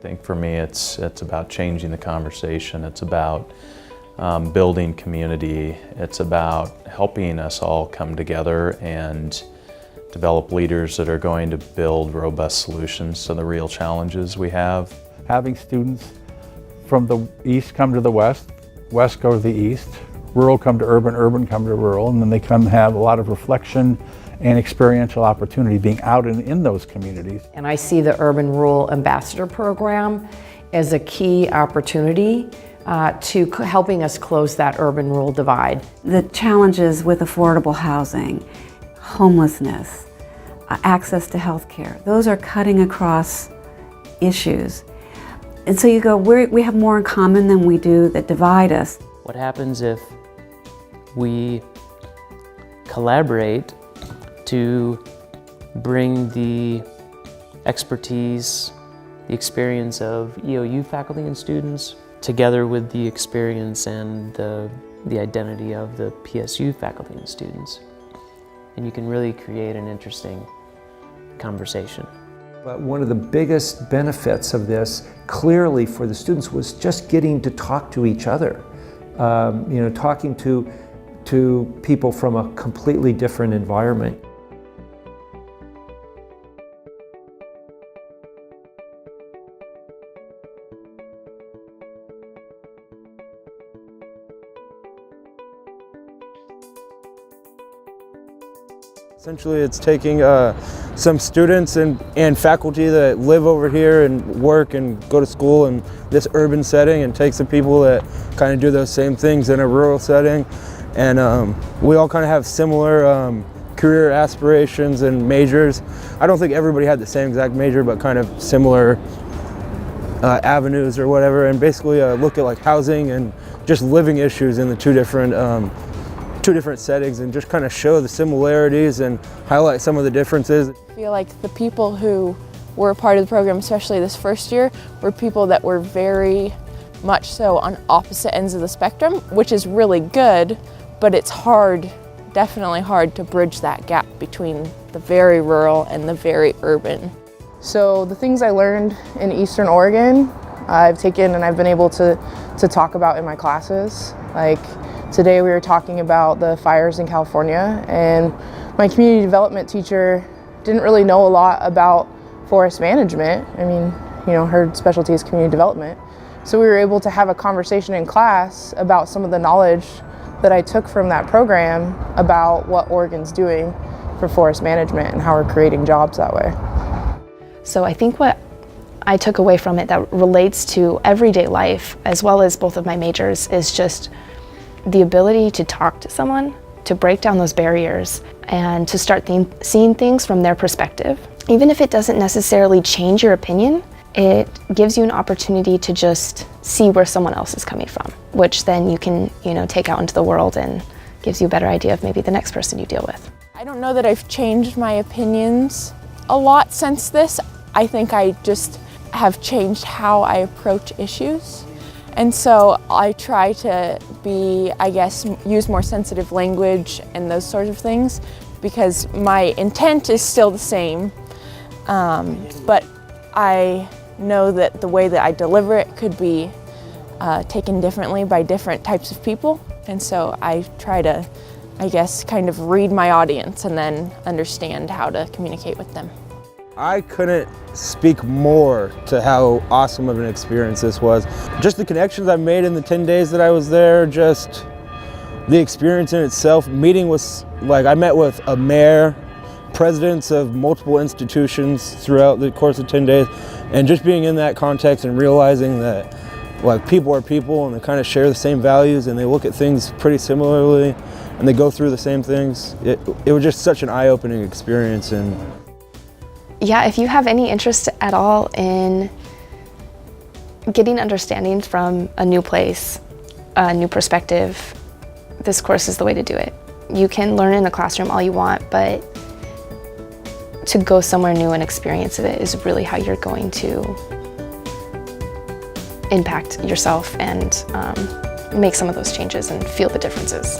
I think for me it's about changing the conversation. It's about building community. It's about helping us all come together and develop leaders that are going to build robust solutions to the real challenges we have. Having students from the east come to the west, west go to the east, rural come to urban, urban come to rural, and then they come have a lot of reflection and experiential opportunity being out in those communities. And I see the Urban-Rural Ambassador Program as a key opportunity to helping us close that urban-rural divide. The challenges with affordable housing, homelessness, access to health care, those are cutting across issues. And so you go, we have more in common than we do that divide us. What happens if we collaborate to bring the expertise, the experience of EOU faculty and students together with the experience and the identity of the PSU faculty and students? And you can really create an interesting conversation. But one of the biggest benefits of this, clearly for the students, was just getting to talk to each other. Talking to people from a completely different environment. Essentially, it's taking some students and faculty that live over here and work and go to school in this urban setting, and take some people that kind of do those same things in a rural setting. And we all kind of have similar career aspirations and majors. I don't think everybody had the same exact major, but kind of similar avenues or whatever, and basically look at like housing and just living issues in the two different settings, and just kind of show the similarities and highlight some of the differences. I feel like the people who were a part of the program, especially this first year, were people that were very much so on opposite ends of the spectrum, which is really good, but it's hard, definitely hard to bridge that gap between the very rural and the very urban. So the things I learned in Eastern Oregon, I've taken and I've been able to talk about in my classes. Like today we were talking about the fires in California, and my community development teacher didn't really know a lot about forest management. I mean, her specialty is community development. So we were able to have a conversation in class about some of the knowledge that I took from that program about what Oregon's doing for forest management and how we're creating jobs that way. So I think what I took away from it that relates to everyday life, as well as both of my majors, is just the ability to talk to someone, to break down those barriers, and to start seeing things from their perspective. Even if it doesn't necessarily change your opinion, it gives you an opportunity to just see where someone else is coming from, which then you can, take out into the world and gives you a better idea of maybe the next person you deal with. I don't know that I've changed my opinions a lot since this. I think I just have changed how I approach issues. And so I try to use more sensitive language and those sorts of things, because my intent is still the same, but I know that the way that I deliver it could be taken differently by different types of people. And so I try to, kind of read my audience and then understand how to communicate with them. I couldn't speak more to how awesome of an experience this was. Just the connections I made in the 10 days that I was there, just the experience in itself. Meeting with, I met with a mayor, presidents of multiple institutions throughout the course of 10 days, and just being in that context and realizing that people are people and they kind of share the same values and they look at things pretty similarly and they go through the same things. It was just such an eye-opening experience. And yeah, if you have any interest at all in getting understanding from a new place, a new perspective, this course is the way to do it. You can learn in a classroom all you want, but to go somewhere new and experience it is really how you're going to impact yourself and make some of those changes and feel the differences.